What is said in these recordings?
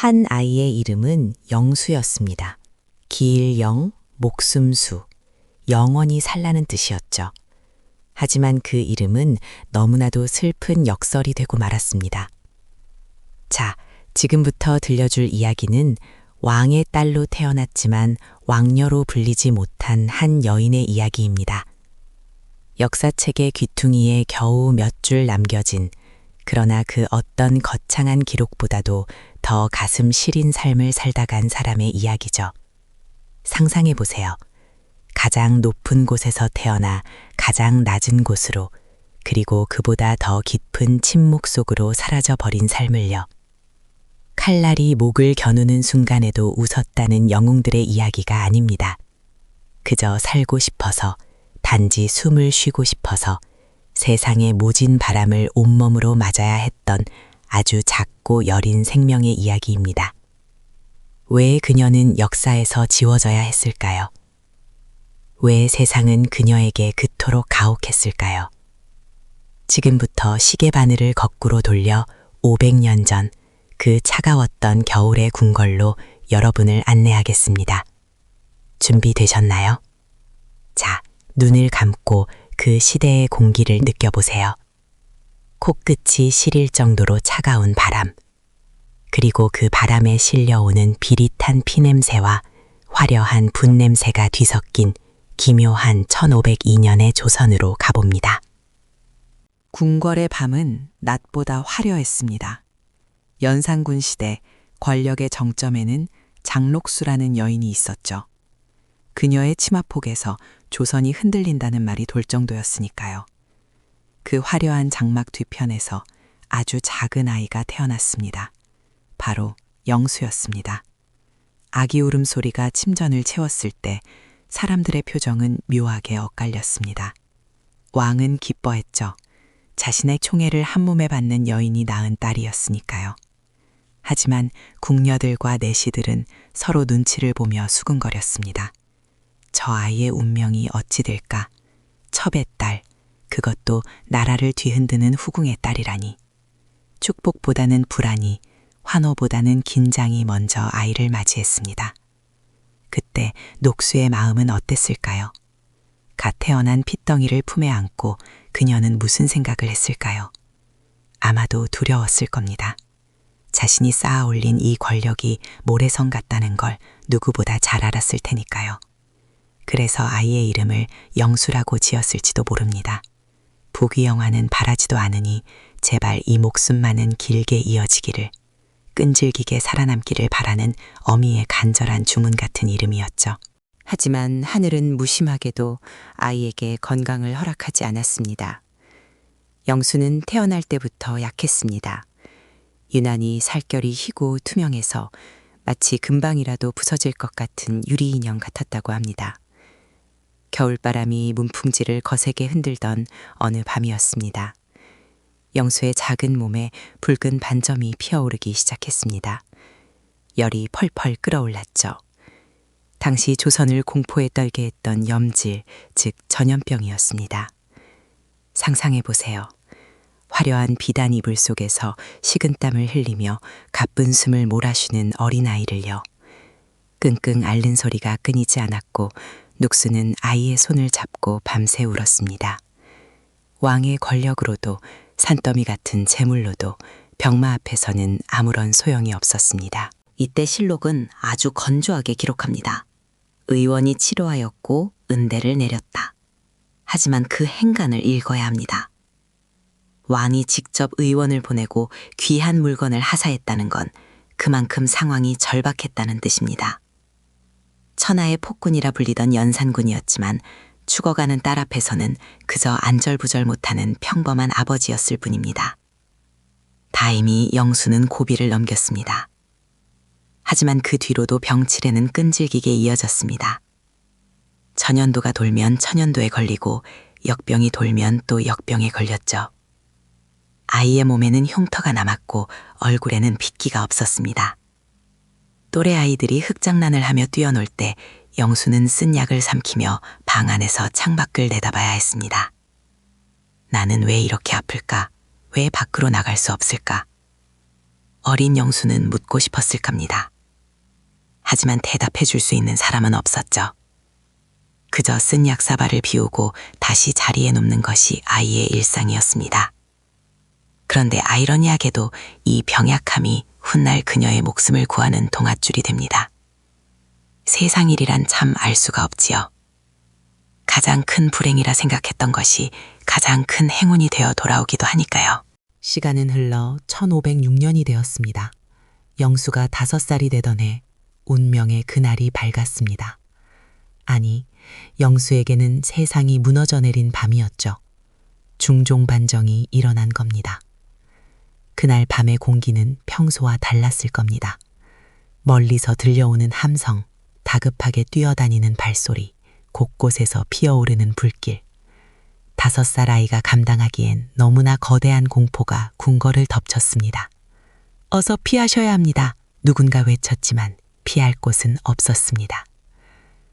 한 아이의 이름은 영수였습니다. 길영, 목숨수, 영원히 살라는 뜻이었죠. 하지만 그 이름은 너무나도 슬픈 역설이 되고 말았습니다. 자, 지금부터 들려줄 이야기는 왕의 딸로 태어났지만 왕녀로 불리지 못한 한 여인의 이야기입니다. 역사책의 귀퉁이에 겨우 몇 줄 남겨진, 그러나 그 어떤 거창한 기록보다도 더 가슴 시린 삶을 살다 간 사람의 이야기죠. 상상해 보세요. 가장 높은 곳에서 태어나 가장 낮은 곳으로, 그리고 그보다 더 깊은 침묵 속으로 사라져 버린 삶을요. 칼날이 목을 겨누는 순간에도 웃었다는 영웅들의 이야기가 아닙니다. 그저 살고 싶어서, 단지 숨을 쉬고 싶어서 세상의 모진 바람을 온몸으로 맞아야 했던 아주 작고 여린 생명의 이야기입니다. 왜 그녀는 역사에서 지워져야 했을까요? 왜 세상은 그녀에게 그토록 가혹했을까요? 지금부터 시계바늘을 거꾸로 돌려 500년 전 그 차가웠던 겨울의 궁궐로 여러분을 안내하겠습니다. 준비되셨나요? 자, 눈을 감고 그 시대의 공기를 느껴보세요. 코끝이 시릴 정도로 차가운 바람, 그리고 그 바람에 실려오는 비릿한 피냄새와 화려한 분냄새가 뒤섞인 기묘한 1502년의 조선으로 가봅니다. 궁궐의 밤은 낮보다 화려했습니다. 연산군 시대 권력의 정점에는 장록수라는 여인이 있었죠. 그녀의 치마폭에서 조선이 흔들린다는 말이 돌 정도였으니까요. 그 화려한 장막 뒤편에서 아주 작은 아이가 태어났습니다. 바로 영수였습니다. 아기 울음소리가 침전을 채웠을 때 사람들의 표정은 묘하게 엇갈렸습니다. 왕은 기뻐했죠. 자신의 총애를 한몸에 받는 여인이 낳은 딸이었으니까요. 하지만 궁녀들과 내시들은 서로 눈치를 보며 수근거렸습니다. 저 아이의 운명이 어찌 될까? 첩의 딸, 그것도 나라를 뒤흔드는 후궁의 딸이라니. 축복보다는 불안이, 환호보다는 긴장이 먼저 아이를 맞이했습니다. 그때 녹수의 마음은 어땠을까요? 갓 태어난 핏덩이를 품에 안고 그녀는 무슨 생각을 했을까요? 아마도 두려웠을 겁니다. 자신이 쌓아 올린 이 권력이 모래성 같다는 걸 누구보다 잘 알았을 테니까요. 그래서 아이의 이름을 영수라고 지었을지도 모릅니다. 부귀영화는 바라지도 않으니 제발 이 목숨만은 길게 이어지기를, 끈질기게 살아남기를 바라는 어미의 간절한 주문 같은 이름이었죠. 하지만 하늘은 무심하게도 아이에게 건강을 허락하지 않았습니다. 영수는 태어날 때부터 약했습니다. 유난히 살결이 희고 투명해서 마치 금방이라도 부서질 것 같은 유리인형 같았다고 합니다. 겨울바람이 문풍지를 거세게 흔들던 어느 밤이었습니다. 영수의 작은 몸에 붉은 반점이 피어오르기 시작했습니다. 열이 펄펄 끓어올랐죠. 당시 조선을 공포에 떨게 했던 염질, 즉 전염병이었습니다. 상상해 보세요. 화려한 비단 이불 속에서 식은땀을 흘리며 가쁜 숨을 몰아쉬는 어린아이를요. 끙끙 앓는 소리가 끊이지 않았고 녹수는 아이의 손을 잡고 밤새 울었습니다. 왕의 권력으로도 산더미 같은 재물로도 병마 앞에서는 아무런 소용이 없었습니다. 이때 실록은 아주 건조하게 기록합니다. 의원이 치료하였고 은대를 내렸다. 하지만 그 행간을 읽어야 합니다. 왕이 직접 의원을 보내고 귀한 물건을 하사했다는 건 그만큼 상황이 절박했다는 뜻입니다. 천하의 폭군이라 불리던 연산군이었지만 죽어가는 딸 앞에서는 그저 안절부절 못하는 평범한 아버지였을 뿐입니다. 다행히 영수는 고비를 넘겼습니다. 하지만 그 뒤로도 병치레는 끈질기게 이어졌습니다. 천연도가 돌면 천연도에 걸리고 역병이 돌면 또 역병에 걸렸죠. 아이의 몸에는 흉터가 남았고 얼굴에는 핏기가 없었습니다. 또래 아이들이 흙장난을 하며 뛰어놀 때 영수는 쓴 약을 삼키며 방 안에서 창밖을 내다봐야 했습니다. 나는 왜 이렇게 아플까? 왜 밖으로 나갈 수 없을까? 어린 영수는 묻고 싶었을 겁니다. 하지만 대답해 줄 수 있는 사람은 없었죠. 그저 쓴 약사발을 비우고 다시 자리에 눕는 것이 아이의 일상이었습니다. 그런데 아이러니하게도 이 병약함이 훗날 그녀의 목숨을 구하는 동아줄이 됩니다. 세상 일이란 참 알 수가 없지요. 가장 큰 불행이라 생각했던 것이 가장 큰 행운이 되어 돌아오기도 하니까요. 시간은 흘러 1506년이 되었습니다. 영수가 5살이 되던 해 운명의 그날이 밝았습니다. 아니, 영수에게는 세상이 무너져 내린 밤이었죠. 중종반정이 일어난 겁니다. 그날 밤의 공기는 평소와 달랐을 겁니다. 멀리서 들려오는 함성, 다급하게 뛰어다니는 발소리, 곳곳에서 피어오르는 불길. 5살 아이가 감당하기엔 너무나 거대한 공포가 궁궐을 덮쳤습니다. 어서 피하셔야 합니다. 누군가 외쳤지만 피할 곳은 없었습니다.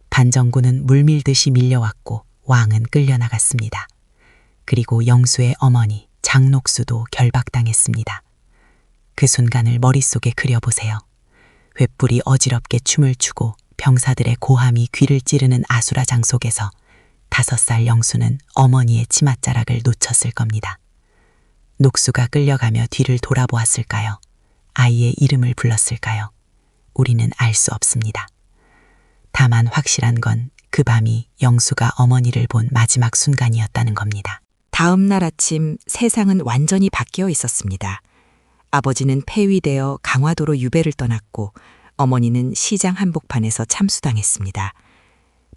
반정군은 물밀듯이 밀려왔고 왕은 끌려나갔습니다. 그리고 영수의 어머니 장녹수도 결박당했습니다. 그 순간을 머릿속에 그려보세요. 횃불이 어지럽게 춤을 추고 병사들의 고함이 귀를 찌르는 아수라장 속에서 5살 영수는 어머니의 치맛자락을 놓쳤을 겁니다. 녹수가 끌려가며 뒤를 돌아보았을까요? 아이의 이름을 불렀을까요? 우리는 알 수 없습니다. 다만 확실한 건 그 밤이 영수가 어머니를 본 마지막 순간이었다는 겁니다. 다음 날 아침 세상은 완전히 바뀌어 있었습니다. 아버지는 폐위되어 강화도로 유배를 떠났고 어머니는 시장 한복판에서 참수당했습니다.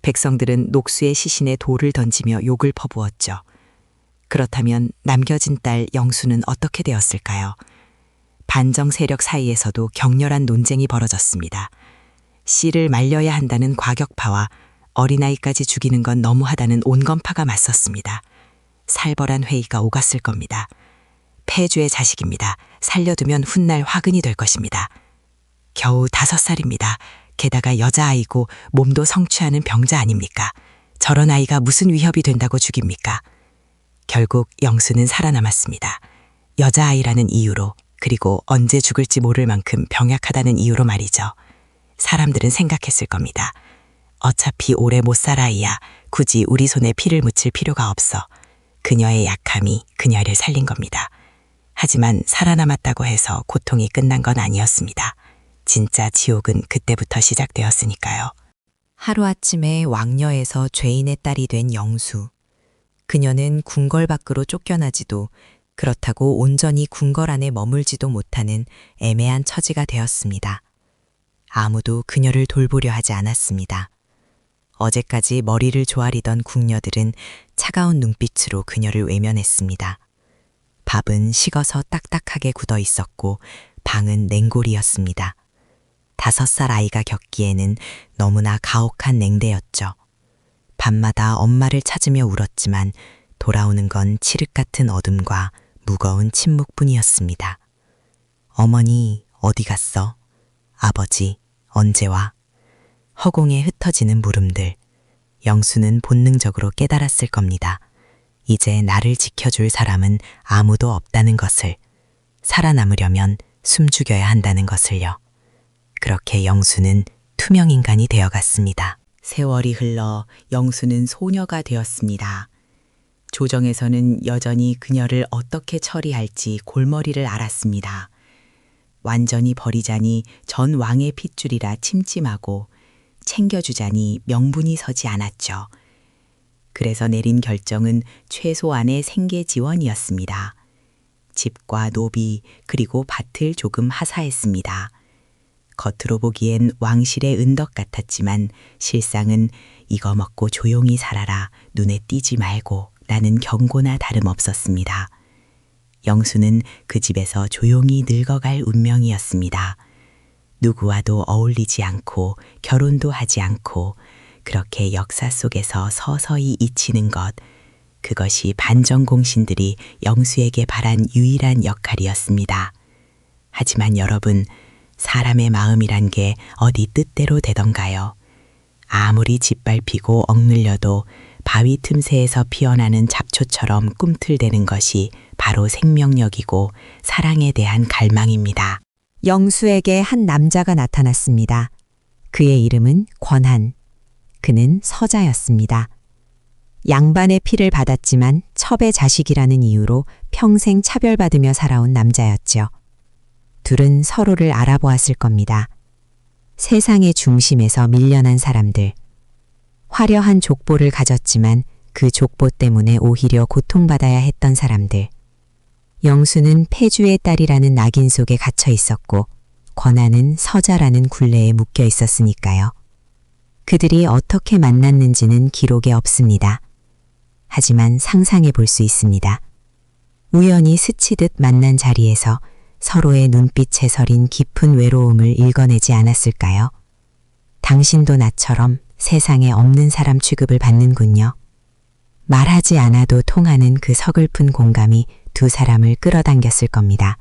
백성들은 녹수의 시신에 돌을 던지며 욕을 퍼부었죠. 그렇다면 남겨진 딸 영수는 어떻게 되었을까요? 반정 세력 사이에서도 격렬한 논쟁이 벌어졌습니다. 씨를 말려야 한다는 과격파와 어린아이까지 죽이는 건 너무하다는 온건파가 맞섰습니다. 살벌한 회의가 오갔을 겁니다. 폐주의 자식입니다. 살려두면 훗날 화근이 될 것입니다. 겨우 5살입니다. 게다가 여자아이고 몸도 성취하는 병자 아닙니까? 저런 아이가 무슨 위협이 된다고 죽입니까? 결국 영수는 살아남았습니다. 여자아이라는 이유로, 그리고 언제 죽을지 모를 만큼 병약하다는 이유로 말이죠. 사람들은 생각했을 겁니다. 어차피 오래 못 살 아이야. 굳이 우리 손에 피를 묻힐 필요가 없어. 그녀의 약함이 그녀를 살린 겁니다. 하지만 살아남았다고 해서 고통이 끝난 건 아니었습니다. 진짜 지옥은 그때부터 시작되었으니까요. 하루아침에 왕녀에서 죄인의 딸이 된 영수. 그녀는 궁궐 밖으로 쫓겨나지도 그렇다고 온전히 궁궐 안에 머물지도 못하는 애매한 처지가 되었습니다. 아무도 그녀를 돌보려 하지 않았습니다. 어제까지 머리를 조아리던 궁녀들은 차가운 눈빛으로 그녀를 외면했습니다. 밥은 식어서 딱딱하게 굳어 있었고 방은 냉골이었습니다. 5살 아이가 겪기에는 너무나 가혹한 냉대였죠. 밤마다 엄마를 찾으며 울었지만 돌아오는 건 칠흑 같은 어둠과 무거운 침묵뿐이었습니다. 어머니, 어디 갔어? 아버지, 언제 와? 허공에 흩어지는 물음들. 영수는 본능적으로 깨달았을 겁니다. 이제 나를 지켜줄 사람은 아무도 없다는 것을, 살아남으려면 숨죽여야 한다는 것을요. 그렇게 영수는 투명인간이 되어갔습니다. 세월이 흘러 영수는 소녀가 되었습니다. 조정에서는 여전히 그녀를 어떻게 처리할지 골머리를 앓았습니다. 완전히 버리자니 전 왕의 핏줄이라 침침하고 챙겨주자니 명분이 서지 않았죠. 그래서 내린 결정은 최소한의 생계 지원이었습니다. 집과 노비 그리고 밭을 조금 하사했습니다. 겉으로 보기엔 왕실의 은덕 같았지만 실상은 이거 먹고 조용히 살아라, 눈에 띄지 말고 라는 경고나 다름없었습니다. 영수는 그 집에서 조용히 늙어갈 운명이었습니다. 누구와도 어울리지 않고 결혼도 하지 않고 그렇게 역사 속에서 서서히 잊히는 것, 그것이 반정공신들이 영수에게 바란 유일한 역할이었습니다. 하지만 여러분, 사람의 마음이란 게 어디 뜻대로 되던가요? 아무리 짓밟히고 억눌려도 바위 틈새에서 피어나는 잡초처럼 꿈틀대는 것이 바로 생명력이고 사랑에 대한 갈망입니다. 영수에게 한 남자가 나타났습니다. 그의 이름은 권한. 그는 서자였습니다. 양반의 피를 받았지만 첩의 자식이라는 이유로 평생 차별받으며 살아온 남자였죠. 둘은 서로를 알아보았을 겁니다. 세상의 중심에서 밀려난 사람들. 화려한 족보를 가졌지만 그 족보 때문에 오히려 고통받아야 했던 사람들. 영수는 폐주의 딸이라는 낙인 속에 갇혀 있었고 권한은 서자라는 굴레에 묶여 있었으니까요. 그들이 어떻게 만났는지는 기록에 없습니다. 하지만 상상해 볼 수 있습니다. 우연히 스치듯 만난 자리에서 서로의 눈빛에 서린 깊은 외로움을 읽어내지 않았을까요? 당신도 나처럼 세상에 없는 사람 취급을 받는군요. 말하지 않아도 통하는 그 서글픈 공감이 두 사람을 끌어당겼을 겁니다.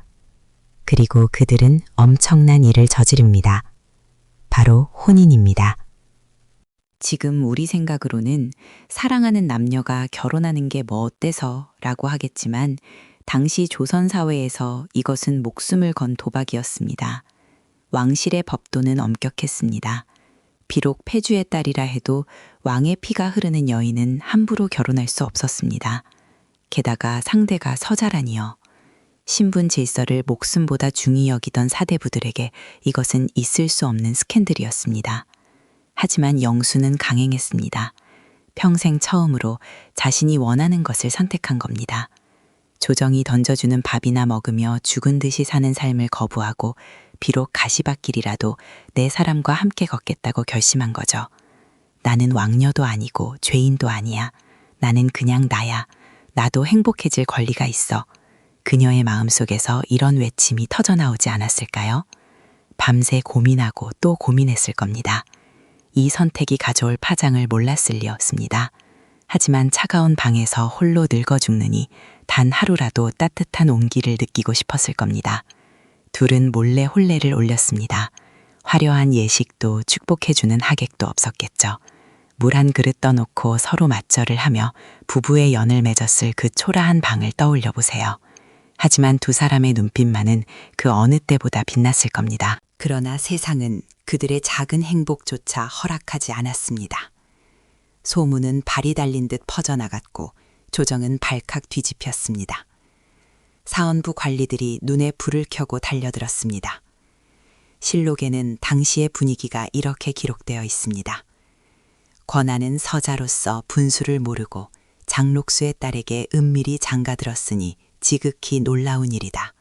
그리고 그들은 엄청난 일을 저지릅니다. 바로 혼인입니다. 지금 우리 생각으로는 사랑하는 남녀가 결혼하는 게 뭐 어때서 라고 하겠지만 당시 조선사회에서 이것은 목숨을 건 도박이었습니다. 왕실의 법도는 엄격했습니다. 비록 폐주의 딸이라 해도 왕의 피가 흐르는 여인은 함부로 결혼할 수 없었습니다. 게다가 상대가 서자라니요. 신분 질서를 목숨보다 중히 여기던 사대부들에게 이것은 있을 수 없는 스캔들이었습니다. 하지만 영수는 강행했습니다. 평생 처음으로 자신이 원하는 것을 선택한 겁니다. 조정이 던져주는 밥이나 먹으며 죽은 듯이 사는 삶을 거부하고 비록 가시밭길이라도 내 사람과 함께 걷겠다고 결심한 거죠. 나는 왕녀도 아니고 죄인도 아니야. 나는 그냥 나야. 나도 행복해질 권리가 있어. 그녀의 마음속에서 이런 외침이 터져나오지 않았을까요? 밤새 고민하고 또 고민했을 겁니다. 이 선택이 가져올 파장을 몰랐을 리였습니다. 하지만 차가운 방에서 홀로 늙어 죽느니 단 하루라도 따뜻한 온기를 느끼고 싶었을 겁니다. 둘은 몰래 혼례를 올렸습니다. 화려한 예식도 축복해주는 하객도 없었겠죠. 물 한 그릇 떠놓고 서로 맞절을 하며 부부의 연을 맺었을 그 초라한 방을 떠올려 보세요. 하지만 두 사람의 눈빛만은 그 어느 때보다 빛났을 겁니다. 그러나 세상은 그들의 작은 행복조차 허락하지 않았습니다. 소문은 발이 달린 듯 퍼져나갔고 조정은 발칵 뒤집혔습니다. 사헌부 관리들이 눈에 불을 켜고 달려들었습니다. 실록에는 당시의 분위기가 이렇게 기록되어 있습니다. 권한은 서자로서 분수를 모르고 장록수의 딸에게 은밀히 장가들었으니 지극히 놀라운 일이다.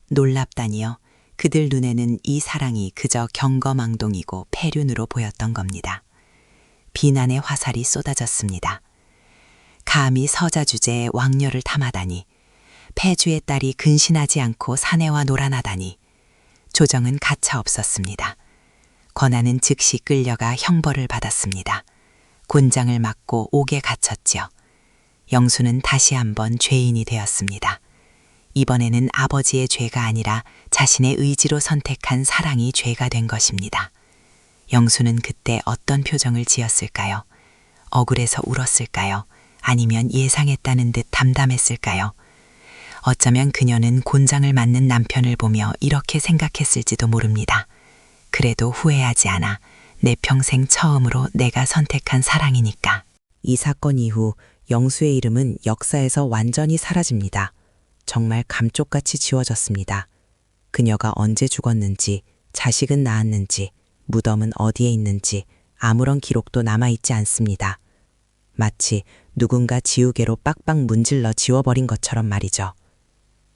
놀랍다니요. 그들 눈에는 이 사랑이 그저 경거망동이고 폐륜으로 보였던 겁니다. 비난의 화살이 쏟아졌습니다. 감히 서자 주제에 왕녀를 탐하다니, 폐주의 딸이 근신하지 않고 사내와 놀아나다니. 조정은 가차없었습니다. 권한은 즉시 끌려가 형벌을 받았습니다. 곤장을 맞고 옥에 갇혔지요. 영수는 다시 한번 죄인이 되었습니다. 이번에는 아버지의 죄가 아니라 자신의 의지로 선택한 사랑이 죄가 된 것입니다. 영수는 그때 어떤 표정을 지었을까요? 억울해서 울었을까요? 아니면 예상했다는 듯 담담했을까요? 어쩌면 그녀는 곤장을 맞는 남편을 보며 이렇게 생각했을지도 모릅니다. 그래도 후회하지 않아. 내 평생 처음으로 내가 선택한 사랑이니까. 이 사건 이후 영수의 이름은 역사에서 완전히 사라집니다. 정말 감쪽같이 지워졌습니다. 그녀가 언제 죽었는지, 자식은 낳았는지, 무덤은 어디에 있는지 아무런 기록도 남아있지 않습니다. 마치 누군가 지우개로 빡빡 문질러 지워버린 것처럼 말이죠.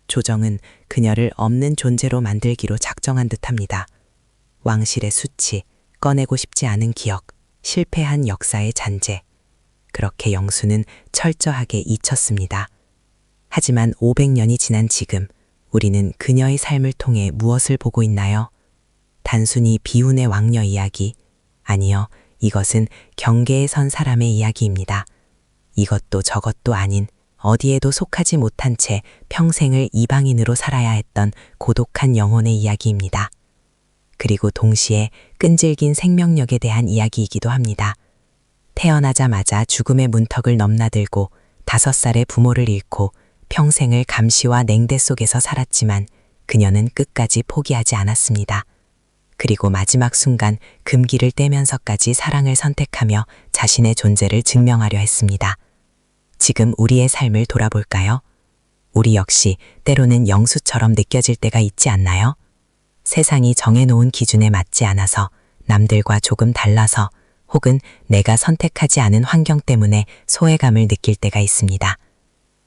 조정은 그녀를 없는 존재로 만들기로 작정한 듯합니다. 왕실의 수치, 꺼내고 싶지 않은 기억, 실패한 역사의 잔재. 그렇게 영수는 철저하게 잊혔습니다. 하지만 500년이 지난 지금 우리는 그녀의 삶을 통해 무엇을 보고 있나요? 단순히 비운의 왕녀 이야기? 아니요, 이것은 경계에 선 사람의 이야기입니다. 이것도 저것도 아닌 어디에도 속하지 못한 채 평생을 이방인으로 살아야 했던 고독한 영혼의 이야기입니다. 그리고 동시에 끈질긴 생명력에 대한 이야기이기도 합니다. 태어나자마자 죽음의 문턱을 넘나들고 5살의 부모를 잃고 평생을 감시와 냉대 속에서 살았지만 그녀는 끝까지 포기하지 않았습니다. 그리고 마지막 순간 금기를 떼면서까지 사랑을 선택하며 자신의 존재를 증명하려 했습니다. 지금 우리의 삶을 돌아볼까요? 우리 역시 때로는 영수처럼 느껴질 때가 있지 않나요? 세상이 정해놓은 기준에 맞지 않아서, 남들과 조금 달라서, 혹은 내가 선택하지 않은 환경 때문에 소외감을 느낄 때가 있습니다.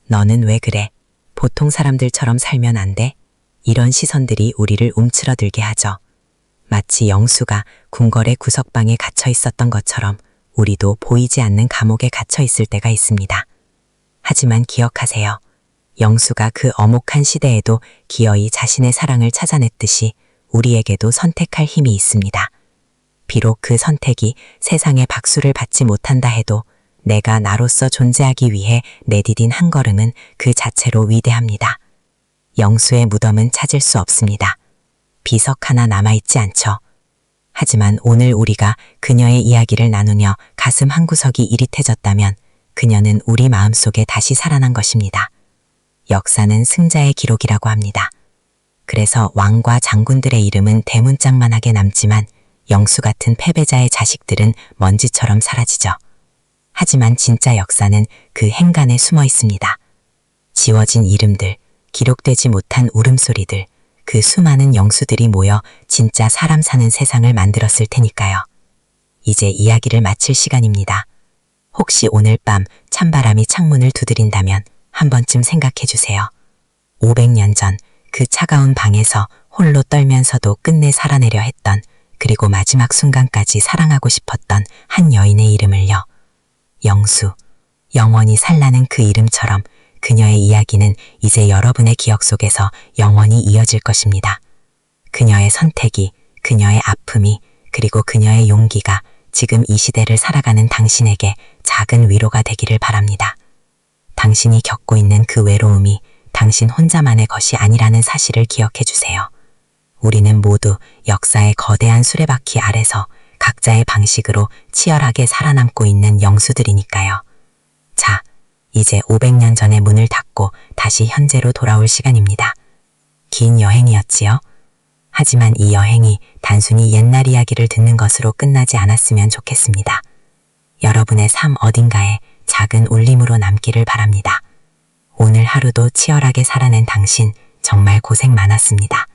너는 왜 그래? 보통 사람들처럼 살면 안 돼? 이런 시선들이 우리를 움츠러들게 하죠. 마치 영수가 궁궐의 구석방에 갇혀 있었던 것처럼 우리도 보이지 않는 감옥에 갇혀 있을 때가 있습니다. 하지만 기억하세요. 영수가 그 엄혹한 시대에도 기어이 자신의 사랑을 찾아냈듯이 우리에게도 선택할 힘이 있습니다. 비록 그 선택이 세상의 박수를 받지 못한다 해도 내가 나로서 존재하기 위해 내디딘 한 걸음은 그 자체로 위대합니다. 영수의 무덤은 찾을 수 없습니다. 비석 하나 남아있지 않죠. 하지만 오늘 우리가 그녀의 이야기를 나누며 가슴 한구석이 이릿해졌다면 그녀는 우리 마음속에 다시 살아난 것입니다. 역사는 승자의 기록이라고 합니다. 그래서 왕과 장군들의 이름은 대문짝만하게 남지만 영수 같은 패배자의 자식들은 먼지처럼 사라지죠. 하지만 진짜 역사는 그 행간에 숨어 있습니다. 지워진 이름들, 기록되지 못한 울음소리들, 그 수많은 영수들이 모여 진짜 사람 사는 세상을 만들었을 테니까요. 이제 이야기를 마칠 시간입니다. 혹시 오늘 밤 찬바람이 창문을 두드린다면 한 번쯤 생각해 주세요. 500년 전 그 차가운 방에서 홀로 떨면서도 끝내 살아내려 했던, 그리고 마지막 순간까지 사랑하고 싶었던 한 여인의 이름을요. 영수, 영원히 살라는 그 이름처럼 그녀의 이야기는 이제 여러분의 기억 속에서 영원히 이어질 것입니다. 그녀의 선택이, 그녀의 아픔이, 그리고 그녀의 용기가 지금 이 시대를 살아가는 당신에게 작은 위로가 되기를 바랍니다. 당신이 겪고 있는 그 외로움이 당신 혼자만의 것이 아니라는 사실을 기억해 주세요. 우리는 모두 역사의 거대한 수레바퀴 아래서 각자의 방식으로 치열하게 살아남고 있는 영수들이니까요. 자, 이제 500년 전의 문을 닫고 다시 현재로 돌아올 시간입니다. 긴 여행이었지요? 하지만 이 여행이 단순히 옛날 이야기를 듣는 것으로 끝나지 않았으면 좋겠습니다. 여러분의 삶 어딘가에 작은 울림으로 남기를 바랍니다. 오늘 하루도 치열하게 살아낸 당신 정말 고생 많았습니다.